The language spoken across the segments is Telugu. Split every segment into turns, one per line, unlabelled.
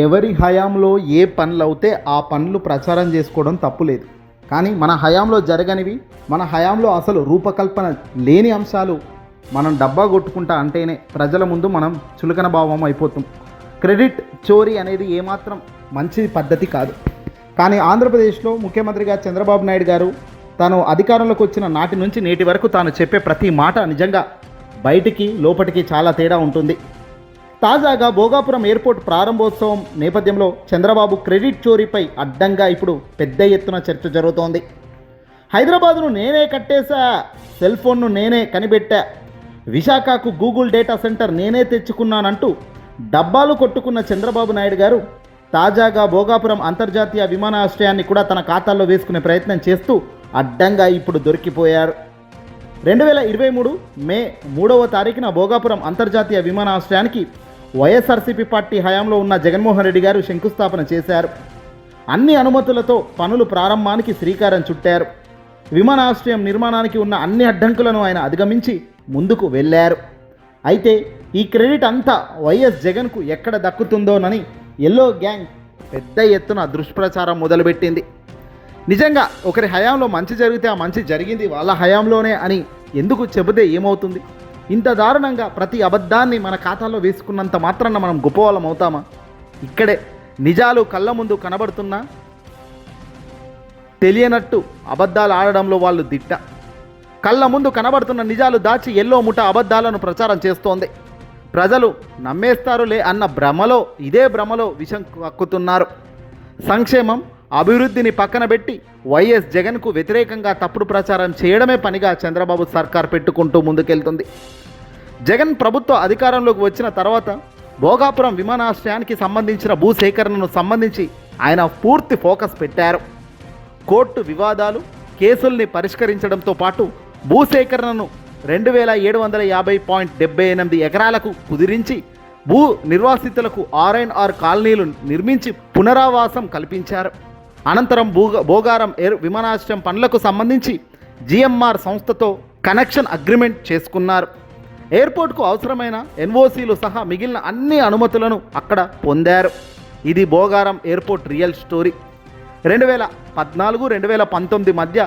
ఎవరి హయాంలో ఏ పనులు అవుతే ఆ పనులు ప్రచారం చేసుకోవడం తప్పులేదు. కానీ మన హయాంలో జరగనివి, మన హయాంలో అసలు రూపకల్పన లేని అంశాలు మనం డబ్బా కొట్టుకుంటా అంటేనే ప్రజల ముందు మనం చులకన భావం అయిపోతాం. క్రెడిట్ చోరీ అనేది ఏమాత్రం మంచి పద్ధతి కాదు. కానీ ఆంధ్రప్రదేశ్లో ముఖ్యమంత్రిగా చంద్రబాబు నాయుడు గారు తాను అధికారంలోకి వచ్చిన నాటి నుంచి నేటి వరకు తాను చెప్పే ప్రతి మాట నిజంగా బయటికి లోపటికి చాలా తేడా ఉంటుంది. తాజాగా భోగాపురం ఎయిర్పోర్ట్ ప్రారంభోత్సవం నేపథ్యంలో చంద్రబాబు క్రెడిట్ చోరీపై అడ్డంగా ఇప్పుడు పెద్ద ఎత్తున చర్చ జరుగుతోంది. హైదరాబాదును నేనే కట్టేశా, సెల్ ఫోన్ను నేనే కనిపెట్టా, విశాఖకు గూగుల్ డేటా సెంటర్ నేనే తెచ్చుకున్నానంటూ డబ్బాలు కొట్టుకున్న చంద్రబాబు నాయుడు గారు తాజాగా భోగాపురం అంతర్జాతీయ విమానాశ్రయాన్ని కూడా తన ఖాతాల్లో వేసుకునే ప్రయత్నం చేస్తూ అడ్డంగా ఇప్పుడు దొరికిపోయారు. 2023 మే 3వ తారీఖున భోగాపురం అంతర్జాతీయ విమానాశ్రయానికి వైఎస్ఆర్సీపీ పార్టీ హయాంలో ఉన్న జగన్మోహన్ రెడ్డి గారు శంకుస్థాపన చేశారు. అన్ని అనుమతులతో పనులు ప్రారంభానికి శ్రీకారం చుట్టారు. విమానాశ్రయం నిర్మాణానికి ఉన్న అన్ని అడ్డంకులను ఆయన అధిగమించి ముందుకు వెళ్ళారు. అయితే ఈ క్రెడిట్ అంతా వైఎస్ జగన్కు ఎక్కడ దక్కుతుందోనని ఎల్లో గ్యాంగ్ పెద్ద ఎత్తున దుష్ప్రచారం మొదలుపెట్టింది. నిజంగా ఒకరి హయాంలో మంచి జరిగితే ఆ మంచి జరిగింది వాళ్ళ హయాంలోనే అని ఎందుకు చెబితే ఏమవుతుంది? ఇంత దారుణంగా ప్రతి అబద్ధాన్ని మన ఖాతాలో వేసుకున్నంత మాత్రాన మనం గొప్పవాళ్ళం అవుతామా? ఇక్కడే నిజాలు కళ్ళ ముందు కనబడుతున్నా తెలియనట్టు అబద్ధాలు ఆడడంలో వాళ్ళు దిట్ట. కళ్ళ ముందు కనబడుతున్న నిజాలు దాచి ఎల్లో ముఠ అబద్ధాలను ప్రచారం చేస్తోంది. ప్రజలు నమ్మేస్తారులే అన్న భ్రమలో ఇదే భ్రమలో విషం కక్కుతున్నారు. సంక్షేమం అభివృద్ధిని పక్కన పెట్టి వైఎస్ జగన్కు వ్యతిరేకంగా తప్పుడు ప్రచారం చేయడమే పనిగా చంద్రబాబు సర్కార్ పెట్టుకుంటూ ముందుకెళ్తుంది. జగన్ ప్రభుత్వ అధికారంలోకి వచ్చిన తర్వాత భోగాపురం విమానాశ్రయానికి సంబంధించిన భూసేకరణను సంబంధించి ఆయన పూర్తి ఫోకస్ పెట్టారు. కోర్టు వివాదాలు కేసుల్ని పరిష్కరించడంతో పాటు భూసేకరణను 2750.78 ఎకరాలకు కుదిరించి భూ నిర్వాసితులకు R&R కాలనీలు నిర్మించి పునరావాసం కల్పించారు. అనంతరం భోగారం విమానాశ్రయం పనులకు సంబంధించి GMR సంస్థతో కనెక్షన్ అగ్రిమెంట్ చేసుకున్నారు. ఎయిర్పోర్ట్కు అవసరమైన NOCలు సహా మిగిలిన అన్ని అనుమతులను అక్కడ పొందారు. ఇది భోగారం ఎయిర్పోర్ట్ రియల్ స్టోరీ. 2014-2019 మధ్య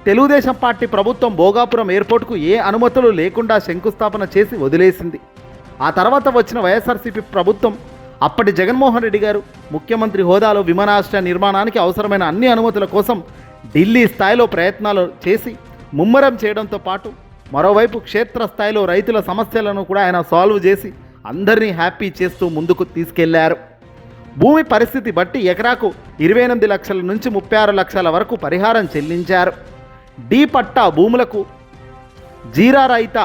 తెలుగుదేశం పార్టీ ప్రభుత్వం భోగాపురం ఎయిర్పోర్ట్కు ఏ అనుమతులు లేకుండా శంకుస్థాపన చేసి వదిలేసింది. ఆ తర్వాత వచ్చిన వైఎస్ఆర్సీపీ ప్రభుత్వం అప్పటి జగన్మోహన్ రెడ్డి గారు ముఖ్యమంత్రి హోదాలో విమానాశ్రయ నిర్మాణానికి అవసరమైన అన్ని అనుమతుల కోసం ఢిల్లీ స్థాయిలో ప్రయత్నాలు చేసి ముమ్మరం చేయడంతో పాటు మరోవైపు క్షేత్రస్థాయిలో రైతుల సమస్యలను కూడా ఆయన సాల్వ్ చేసి అందరినీ హ్యాపీ చేస్తూ ముందుకు తీసుకెళ్లారు. భూమి పరిస్థితి బట్టి ఎకరాకు 28 లక్షల నుంచి 36 లక్షల వరకు పరిహారం చెల్లించారు. డి పట్టా భూములకు జీరా రహిత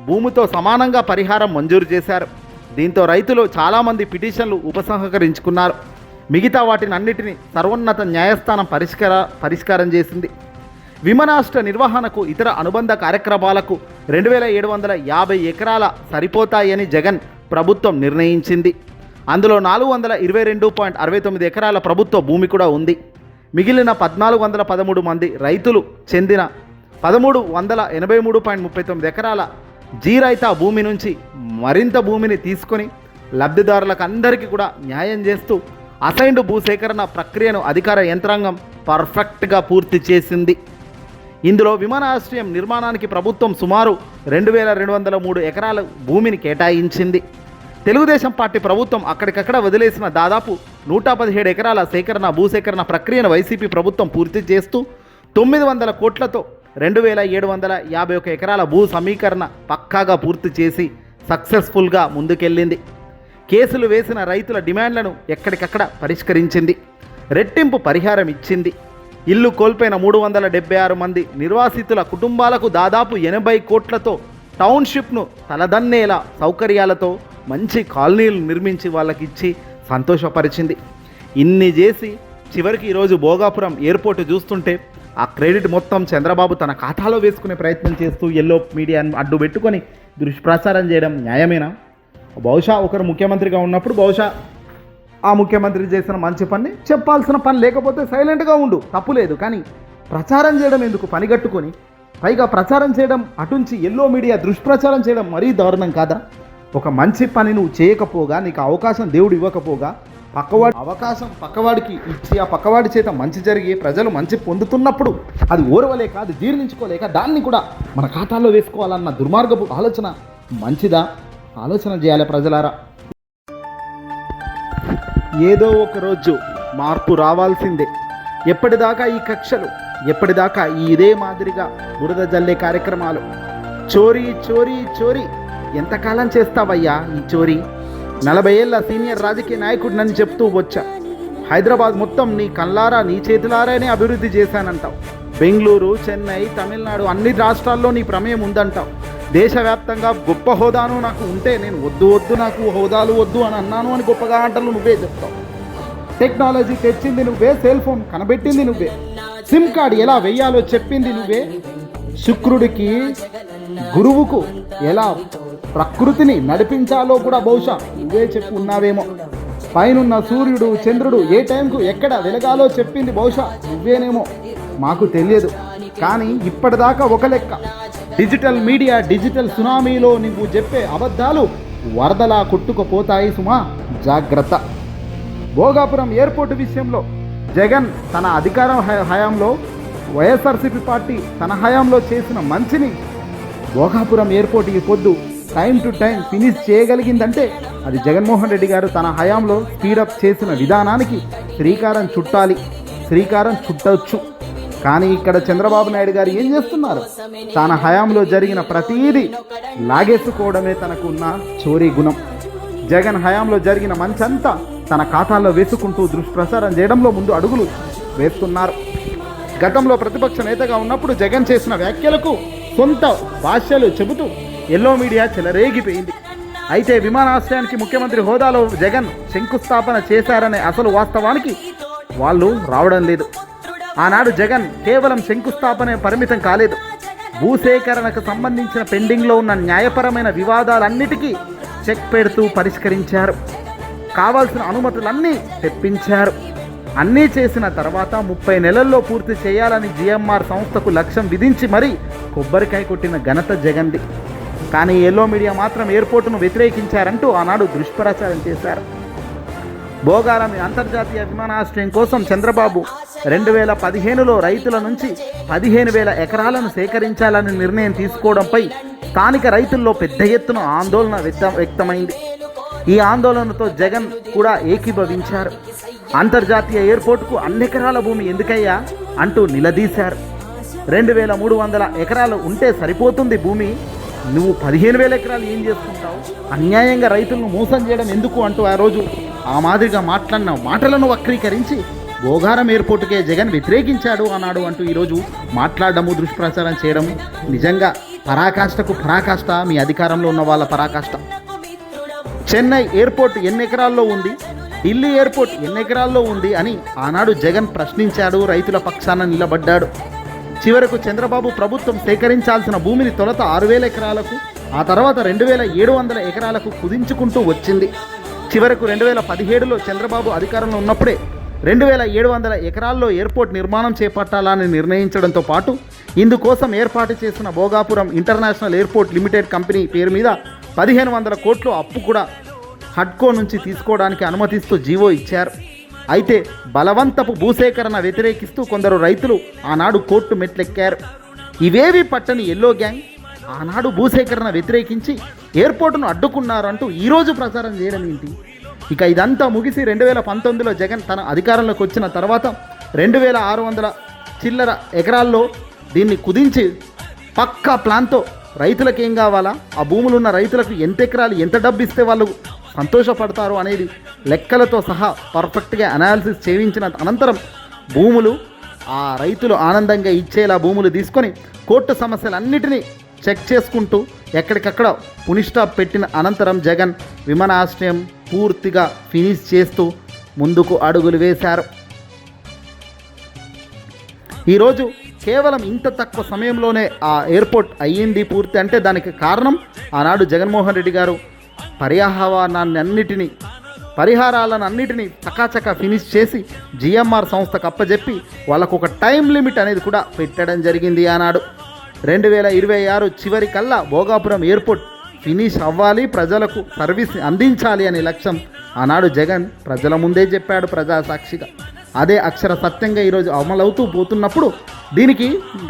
భూమితో సమానంగా పరిహారం మంజూరు చేశారు. దీంతో రైతులు చాలామంది పిటిషన్లు ఉపసంహరించుకున్నారు. మిగతా వాటిని అన్నిటినీ సర్వోన్నత న్యాయస్థానం పరిష్కారం చేసింది. విమానాశ్రయ నిర్వహణకు ఇతర అనుబంధ కార్యక్రమాలకు 2750 ఎకరాల సరిపోతాయని జగన్ ప్రభుత్వం నిర్ణయించింది. అందులో 422.69 ఎకరాల ప్రభుత్వ భూమి కూడా ఉంది. మిగిలిన 1413 మంది రైతులు చెందిన 1383.39 ఎకరాల జీరైతా భూమి నుంచి మరింత భూమిని తీసుకొని లబ్ధిదారులకు అందరికీ కూడా న్యాయం చేస్తూ అసైన్డ్ భూసేకరణ ప్రక్రియను అధికార యంత్రాంగం పర్ఫెక్ట్గా పూర్తి చేసింది. ఇందులో విమానాశ్రయం నిర్మాణానికి ప్రభుత్వం సుమారు 2203 ఎకరాల భూమిని కేటాయించింది. తెలుగుదేశం పార్టీ ప్రభుత్వం అక్కడికక్కడ వదిలేసిన దాదాపు 117 ఎకరాల భూసేకరణ ప్రక్రియను వైసీపీ ప్రభుత్వం పూర్తి చేస్తూ 900 కోట్లతో 2751 ఎకరాల భూ సమీకరణ పక్కాగా పూర్తి చేసి సక్సెస్ఫుల్గా ముందుకెళ్ళింది. కేసులు వేసిన రైతుల డిమాండ్లను ఎక్కడికక్కడ పరిష్కరించింది. రెట్టింపు పరిహారం ఇచ్చింది. ఇల్లు కోల్పోయిన 376 మంది నిర్వాసితుల కుటుంబాలకు దాదాపు 80 కోట్లతో టౌన్షిప్ను తలదన్నేలా సౌకర్యాలతో మంచి కాలనీలు నిర్మించి వాళ్ళకి ఇచ్చి సంతోషపరిచింది. ఇన్ని చేసి చివరికి ఈరోజు భోగాపురం ఎయిర్పోర్ట్ చూస్తుంటే ఆ క్రెడిట్ మొత్తం చంద్రబాబు తన ఖాతాలో వేసుకునే ప్రయత్నం చేస్తూ ఎల్లో మీడియాను అడ్డు పెట్టుకొని దుష్ప్రచారం చేయడం న్యాయమేనా? బహుశా ఒకరు ముఖ్యమంత్రిగా ఉన్నప్పుడు బహుశా ఆ ముఖ్యమంత్రి చేసిన మంచి పని చెప్పాల్సిన పని లేకపోతే సైలెంట్గా ఉండు, తప్పులేదు. కానీ ప్రచారం చేయడం ఎందుకు పనిగట్టుకొని? పైగా ప్రచారం చేయడం అటుంచి ఎల్లో మీడియా దుష్ప్రచారం చేయడం మరీ దారుణం కాదా? ఒక మంచి పని నువ్వు చేయకపోగా, నీకు అవకాశం దేవుడు ఇవ్వకపోగా పక్కవాడి అవకాశం పక్కవాడికి ఇచ్చి ఆ పక్కవాడి చేత మంచి జరిగి ప్రజలు మంచి పొందుతున్నప్పుడు అది ఓర్వలేక అది జీర్ణించుకోలేక దాన్ని కూడా మన ఖాతాలో వేసుకోవాలన్న దుర్మార్గపు ఆలోచన మంచిదా? ఆలోచన చేయాలి ప్రజలారా. ఏదో ఒక రోజు మార్పు రావాల్సిందే. ఎప్పటిదాకా ఈ కక్షలు, ఎప్పటిదాకా ఈ ఇదే మాదిరిగా బురద జల్లే కార్యక్రమాలు, చోరీ చోరీ చోరీ ఎంతకాలం చేస్తావయ్యా ఈ చోరీ? 40 ఏళ్ళ సీనియర్ రాజకీయ నాయకుడు నన్ను చెప్తూ వచ్చా, హైదరాబాద్ మొత్తం నీ కళ్ళారా నీ చేతులారానే అభివృద్ధి చేశానంటావు. బెంగళూరు, చెన్నై, తమిళనాడు అన్ని రాష్ట్రాల్లో నీ ప్రమేయం ఉందంటావు. దేశవ్యాప్తంగా గొప్ప హోదాను నాకు ఉంటే నేను వద్దు నాకు హోదాలు వద్దు అని అన్నాను అని గొప్పగా ఆటలు నువ్వే చెప్తావు. టెక్నాలజీ తెచ్చింది నువ్వే, సెల్ ఫోన్ కనబెట్టింది నువ్వే, సిమ్ కార్డ్ ఎలా వెయ్యాలో చెప్పింది నువ్వే, శుక్రుడికి గురువుకు ఎలా ప్రకృతిని నడిపించాలో కూడా బహుశా నువ్వే చెప్పి ఉన్నావేమో. పైనున్న సూర్యుడు చంద్రుడు ఏ టైంకు ఎక్కడ వెలగాలో చెప్పింది బహుశా నువ్వేనేమో, మాకు తెలియదు. కానీ ఇప్పటిదాకా ఒక లెక్క, డిజిటల్ మీడియా డిజిటల్ సునామీలో నువ్వు చెప్పే అబద్ధాలు వరదలా కొట్టుకుపోతాయి సుమా, జాగ్రత్త. భోగాపురం ఎయిర్పోర్టు విషయంలో జగన్ తన అధికారం హయాంలో వైఎస్ఆర్సీపీ పార్టీ తన హయాంలో చేసిన మంచిని భోగాపురం ఎయిర్పోర్టుకి పొద్దు టైం టు టైం ఫినిష్ చేయగలిగిందంటే అది జగన్మోహన్ రెడ్డి గారు తన హయాంలో స్పీడప్ చేసిన విధానానికి శ్రీకారం చుట్టవచ్చు. కానీ ఇక్కడ చంద్రబాబు నాయుడు గారు ఏం చేస్తున్నారు? తన హయాంలో జరిగిన ప్రతీదీ లాగేసుకోవడమే తనకు ఉన్న చోరీ గుణం. జగన్ హయాంలో జరిగిన మంచంతా తన ఖాతాల్లో వేసుకుంటూ దుష్ప్రచారం చేయడంలో ముందు అడుగులు వేస్తున్నారు. గతంలో ప్రతిపక్ష నేతగా ఉన్నప్పుడు జగన్ చేసిన వ్యాఖ్యలకు సొంత భాషలు చెబుతూ ఎల్లో మీడియా చెలరేగిపోయింది. అయితే విమానాశ్రయానికి ముఖ్యమంత్రి హోదాలో జగన్ శంకుస్థాపన చేశారనే అసలు వాస్తవానికి వాళ్ళు రావడం లేదు. ఆనాడు జగన్ కేవలం శంకుస్థాపన పరిమితం కాలేదు, భూసేకరణకు సంబంధించిన పెండింగ్లో ఉన్న న్యాయపరమైన వివాదాలన్నిటికీ చెక్ పెడుతూ పరిష్కరించారు. కావాల్సిన అనుమతులన్నీ తెప్పించారు. అన్నీ చేసిన తర్వాత 30 నెలల్లో పూర్తి చేయాలని జిఎంఆర్ సంస్థకు లక్ష్యం విధించి మరీ కొబ్బరికాయ కొట్టిన ఘనత జగన్ది. కానీ ఎల్లో మీడియా మాత్రం ఎయిర్పోర్టును వ్యతిరేకించారంటూ ఆనాడు దుష్ప్రచారం చేశారు. భోగారం అంతర్జాతీయ విమానాశ్రయం కోసం చంద్రబాబు 2015లో రైతుల నుంచి 15,000 ఎకరాలను సేకరించాలని నిర్ణయం తీసుకోవడంపై స్థానిక రైతుల్లో పెద్ద ఎత్తున ఆందోళన వ్యక్తమైంది. ఈ ఆందోళనతో జగన్ కూడా ఏకీభవించారు. అంతర్జాతీయ ఎయిర్పోర్టుకు అన్నెకరాల భూమి ఎందుకయ్యా అంటూ నిలదీశారు. 2,300 ఎకరాలు ఉంటే సరిపోతుంది భూమి, నువ్వు 15,000 ఎకరాలు ఏం చేసుకుంటావు? అన్యాయంగా రైతులను మోసం చేయడం ఎందుకు అంటూ ఆ రోజు ఆ మాదిరిగా మాట్లాడిన మాటలను వక్రీకరించి భోగారం ఎయిర్పోర్టుకే జగన్ వ్యతిరేకించాడు అన్నాడు అంటూ ఈరోజు మాట్లాడడము దుష్ప్రచారం చేయడము నిజంగా పరాకాష్ఠకు పరాకాష్ఠ, మీ అధికారంలో ఉన్న వాళ్ళ పరాకాష్ఠ. చెన్నై ఎయిర్పోర్ట్ ఎన్ని ఎకరాల్లో ఉంది, ఢిల్లీ ఎయిర్పోర్ట్ ఎన్ని ఎకరాల్లో ఉంది అని ఆనాడు జగన్ ప్రశ్నించాడు, రైతుల పక్షాన నిలబడ్డాడు. చివరకు చంద్రబాబు ప్రభుత్వం సేకరించాల్సిన భూమిని తొలుత 6,000 ఎకరాలకు, ఆ తర్వాత 2,700 ఎకరాలకు కుదించుకుంటూ వచ్చింది. చివరకు 2017లో చంద్రబాబు అధికారంలో ఉన్నప్పుడే 2,700 ఎకరాల్లో ఎయిర్పోర్ట్ నిర్మాణం చేపట్టాలని నిర్ణయించడంతో పాటు ఇందుకోసం ఏర్పాటు చేసిన Bhogapuram international airport limited company పేరు మీద 1,500 కోట్ల అప్పు కూడా హడ్కో నుంచి తీసుకోవడానికి అనుమతిస్తూ జీవో ఇచ్చారు. అయితే బలవంతపు భూసేకరణ వ్యతిరేకిస్తూ కొందరు రైతులు ఆనాడు కోర్టు మెట్లెక్కారు. ఇవేవి పట్టని ఎల్లో గ్యాంగ్ ఆనాడు భూసేకరణ వ్యతిరేకించి ఎయిర్పోర్టును అడ్డుకున్నారంటూ ఈరోజు ప్రచారం చేయడం ఏంటి? ఇక ఇదంతా ముగిసి 2019లో జగన్ తన అధికారంలోకి వచ్చిన తర్వాత 2,600 చిల్లర ఎకరాల్లో దీన్ని కుదించి పక్కా ప్లాన్తో రైతులకు ఏం కావాలా, ఆ భూములు ఉన్న రైతులకు ఎంత ఎకరాలు ఎంత డబ్బు ఇస్తే వాళ్ళు సంతోషపడతారు అనేది లెక్కలతో సహా పర్ఫెక్ట్గా అనాలిసిస్ చేయించిన అనంతరం భూములు ఆ రైతులు ఆనందంగా ఇచ్చేలా భూములు తీసుకొని కోర్టు సమస్యలన్నిటినీ చెక్ చేసుకుంటూ ఎక్కడికక్కడ పునిస్టాప్ పెట్టిన అనంతరం జగన్ విమానాశ్రయం పూర్తిగా ఫినిష్ చేస్తూ ముందుకు అడుగులు వేశారు. ఈరోజు కేవలం ఇంత తక్కువ సమయంలోనే ఆ ఎయిర్పోర్ట్ అయ్యింది పూర్తి అంటే దానికి కారణం ఆనాడు జగన్మోహన్ రెడ్డి గారు పరిహారాలను అన్నిటినీ చకాచకా ఫినిష్ చేసి జిఎంఆర్ సంస్థకు అప్పజెప్పి వాళ్ళకు ఒక టైం లిమిట్ అనేది కూడా పెట్టడం జరిగింది. ఆనాడు 2026 చివరికల్లా భోగాపురం ఎయిర్పోర్ట్ ఫినిష్ అవ్వాలి, ప్రజలకు సర్వీస్ అందించాలి అనే లక్ష్యం ఆనాడు జగన్ ప్రజల ముందే చెప్పాడు ప్రజాసాక్షిగా. అదే అక్షర సత్యంగా ఈరోజు అమలవుతూ పోతున్నప్పుడు దీనికి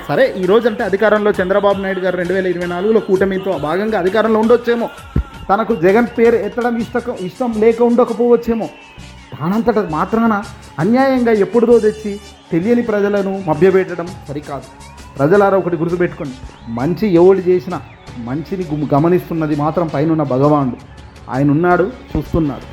సరే ఈరోజు అంటే అధికారంలో చంద్రబాబు నాయుడు గారు 2024లో కూటమితో భాగంగా అధికారంలో ఉండొచ్చేమో, తనకు జగన్ పేరు ఎత్తడం ఇష్టం లేక ఉండకపోవచ్చేమో, దానంతట మాత్రాన అన్యాయంగా ఎప్పుడుదో తెచ్చి తెలియని ప్రజలను మభ్యపెట్టడం సరికాదు. ప్రజలారా ఒకటి గుర్తుపెట్టుకోండి, మంచి ఎవడు చేసినా మంచిని గమనిస్తున్నది మాత్రం పైనున్న భగవానుడు. ఆయన ఉన్నాడు, చూస్తున్నాడు.